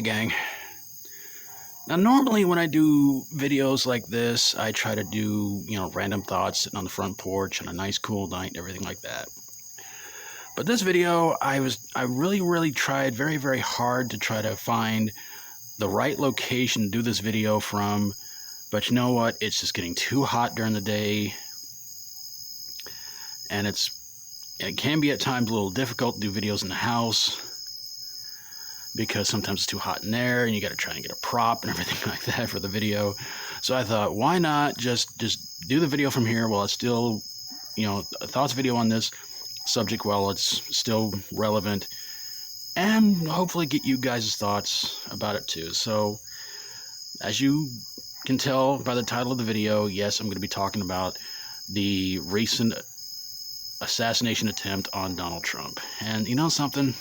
Alright, gang. Now, normally when I do videos like this, I try to do, random thoughts sitting on the front porch on a nice cool night and everything like that. But this video, I really tried very, very hard to try to find the right location to do this video from. But you know what? It's just getting too hot during the day. And it can be at times a little difficult to do videos in the house, because sometimes it's too hot in there and you got to try and get a prop and everything like that for the video. So I thought, why not just do the video from here while it's still, a thoughts video on this subject while it's still relevant, and hopefully get you guys' thoughts about it too. So as you can tell by the title of the video, yes, I'm going to be talking about the recent assassination attempt on Donald Trump. And you know something?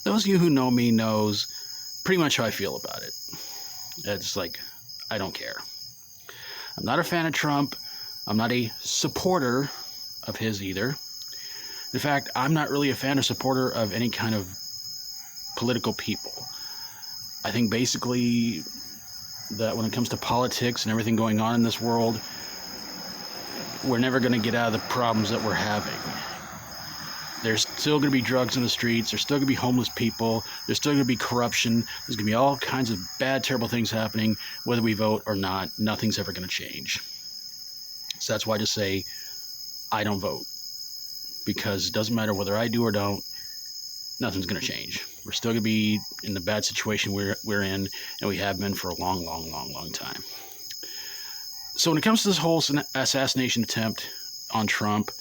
Those of you who know me knows pretty much how I feel about it. It's like, I don't care. I'm not a fan of Trump. I'm not a supporter of his either. In fact, I'm not really a fan or supporter of any kind of political people. I think basically that when it comes to politics and everything going on in this world, we're never going to get out of the problems that we're having. There's still going to be drugs in the streets. There's still going to be homeless people. There's still going to be corruption. There's going to be all kinds of bad, terrible things happening. Whether we vote or not, nothing's ever going to change. So that's why I just say, I don't vote. Because it doesn't matter whether I do or don't, nothing's going to change. We're still going to be in the bad situation we're in, and we have been for a long, long, long, long time. So when it comes to this whole assassination attempt on Trump,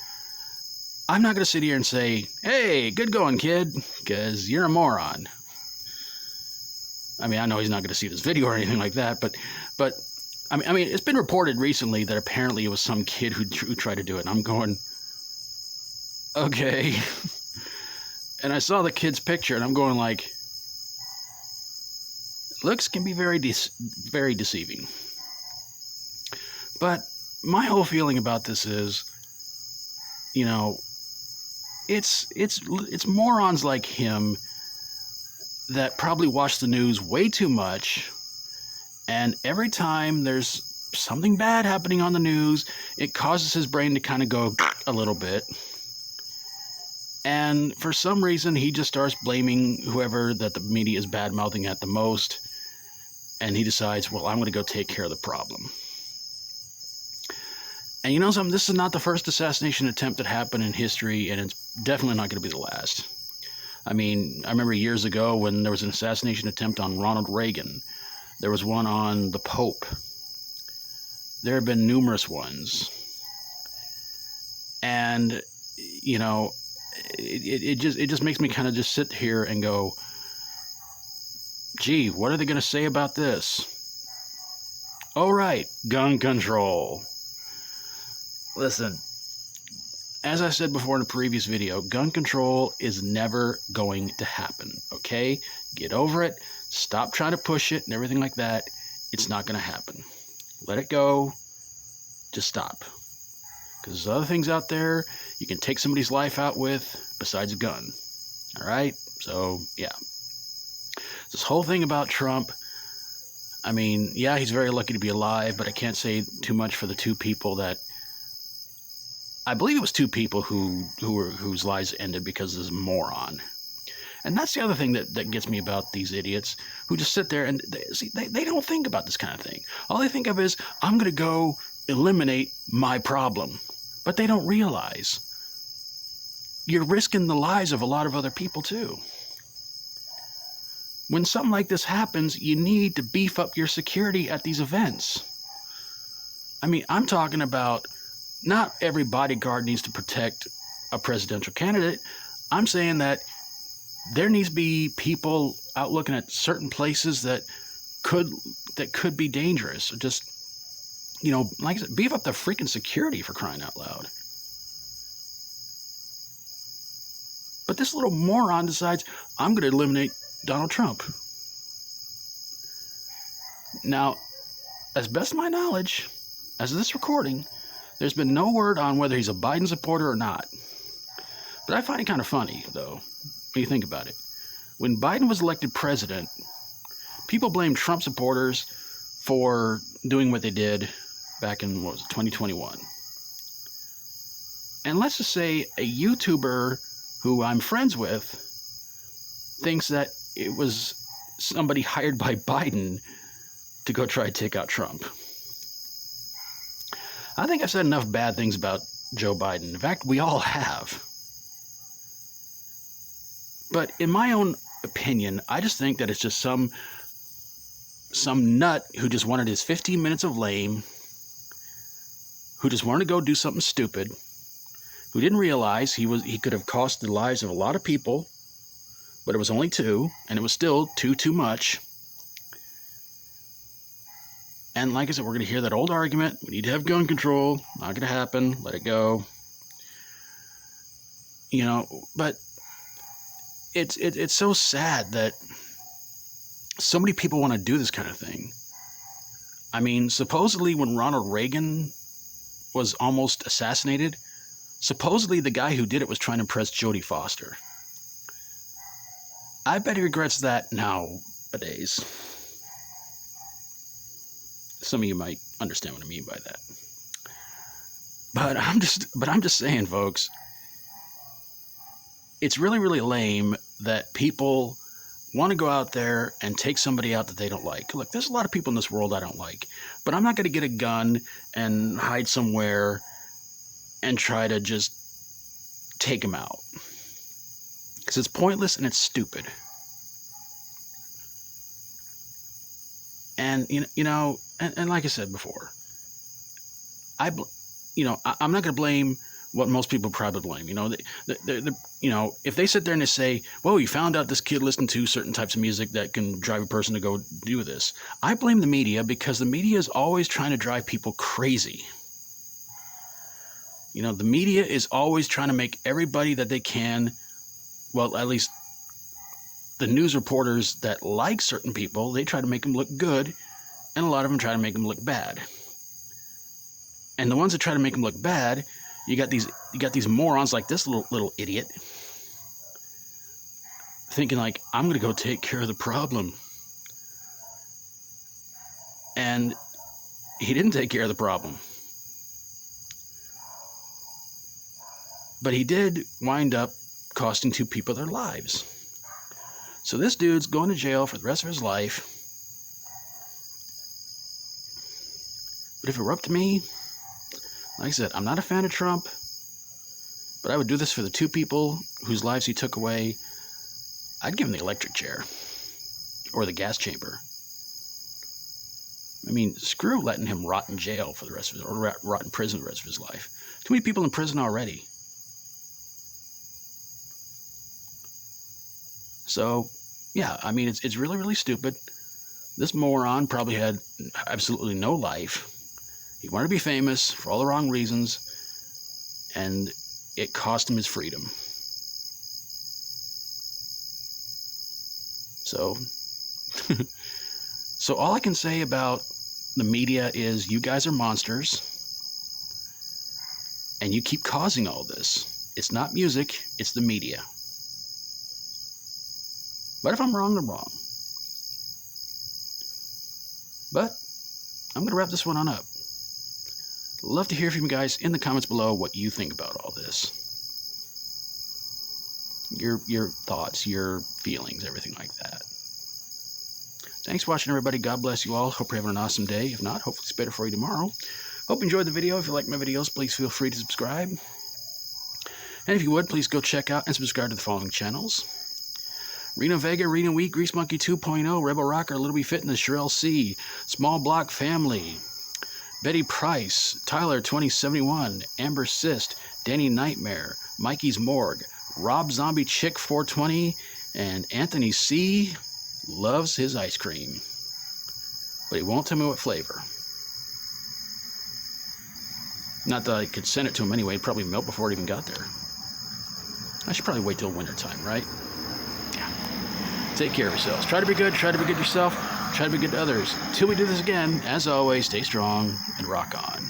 I'm not going to sit here and say, hey, good going, kid, because you're a moron. I mean, I know he's not going to see this video or anything like that, but I mean, it's been reported recently that apparently it was some kid who tried to do it, and I'm going, okay. And I saw the kid's picture, and I'm going like, looks can be very deceiving. But my whole feeling about this is, it's morons like him that probably watch the news way too much, and every time there's something bad happening on the news, it causes his brain to kind of go a little bit, and for some reason he just starts blaming whoever that the media is bad-mouthing at the most, and he decides, well, I'm going to go take care of the problem. And you know something? This is not the first assassination attempt that happened in history, and it's definitely not going to be the last. I mean, I remember years ago when there was an assassination attempt on Ronald Reagan. There was one on the Pope. There have been numerous ones. And, it just makes me kind of just sit here and go, gee, what are they going to say about this? Oh, right, gun control. Listen, as I said before in a previous video, gun control is never going to happen, okay? Get over it. Stop trying to push it and everything like that. It's not going to happen. Let it go. Just stop. Because there's other things out there you can take somebody's life out with besides a gun. All right? So, yeah. This whole thing about Trump, I mean, yeah, he's very lucky to be alive, but I can't say too much for the two people that, I believe it was two people whose lives ended because of this moron. And that's the other thing that gets me about these idiots who just sit there and they don't think about this kind of thing. All they think of is, I'm going to go eliminate my problem. But they don't realize you're risking the lives of a lot of other people too. When something like this happens, you need to beef up your security at these events. I mean, I'm talking about not every bodyguard needs to protect a presidential candidate. I'm saying that there needs to be people out looking at certain places that could be dangerous. Or just, like I said, beef up the freaking security, for crying out loud. But this little moron decides, I'm going to eliminate Donald Trump. Now, as best of my knowledge, as of this recording, there's been no word on whether he's a Biden supporter or not. But I find it kind of funny, though, when you think about it. when Biden was elected president, people blamed Trump supporters for doing what they did back in, 2021. And let's just say a YouTuber who I'm friends with thinks that it was somebody hired by Biden to go try to take out Trump. I think I've said enough bad things about Joe Biden. In fact, we all have. But in my own opinion, I just think that it's just some nut who just wanted his 15 minutes of lame, who just wanted to go do something stupid, who didn't realize he could have cost the lives of a lot of people, but it was only 2, and it was still too much. And like I said, we're going to hear that old argument. We need to have gun control. Not going to happen. Let it go. You know, but it's so sad that so many people want to do this kind of thing. I mean, supposedly when Ronald Reagan was almost assassinated, supposedly the guy who did it was trying to impress Jodie Foster. I bet he regrets that nowadays. Some of you might understand what I mean by that. But I'm just saying, folks, it's really, really lame that people want to go out there and take somebody out that they don't like. Look, there's a lot of people in this world I don't like, but I'm not going to get a gun and hide somewhere and try to just take them out. Because it's pointless and it's stupid. And, you know, and like I said before, I'm not going to blame what most people probably blame. You know, you know, if they sit there and they say, well, you found out this kid listened to certain types of music that can drive a person to go do this. I blame the media, because the media is always trying to drive people crazy. You know, the media is always trying to make everybody that they can, well, at least the news reporters that like certain people, they try to make them look good, and a lot of them try to make them look bad. And the ones that try to make them look bad, you got these morons like this little idiot thinking like, I'm going to go take care of the problem. And he didn't take care of the problem. But he did wind up costing 2 people their lives. So this dude's going to jail for the rest of his life. But if it were up to me, like I said, I'm not a fan of Trump, but I would do this for the 2 people whose lives he took away. I'd give him the electric chair or the gas chamber. I mean, screw letting him rot in jail for the rest of his, or rot in prison the rest of his life. Too many people in prison already. So, yeah, I mean, it's really, really stupid. This moron probably had absolutely no life. He wanted to be famous for all the wrong reasons, and it cost him his freedom. So, so all I can say about the media is you guys are monsters, and you keep causing all this. It's not music, it's the media. But if I'm wrong, I'm wrong. But I'm going to wrap this one on up. Love to hear from you guys in the comments below what you think about all this. Your thoughts, your feelings, everything like that. Thanks for watching, everybody. God bless you all. Hope you're having an awesome day. If not, hopefully it's better for you tomorrow. Hope you enjoyed the video. If you like my videos, please feel free to subscribe. And if you would, please go check out and subscribe to the following channels: Reno Vega, Reno Wheat, Grease Monkey 2.0, Rebel Rocker, Lil B Fitness, Churel C, SmallBlockFamily, Betty Price, Tyler 2071, Amber Syst, Danny Knightmare, Mikey's Morgue, Rob Zombie Chick 420, and Anthony C loves his ice cream, but he won't tell me what flavor. Not that I could send it to him anyway. It'd probably melt before it even got there. I should probably wait till winter time, right? Yeah. Take care of yourselves. Try to be good. Try to be good yourself. Try to be good to others. Till we do this again, as always, stay strong and rock on.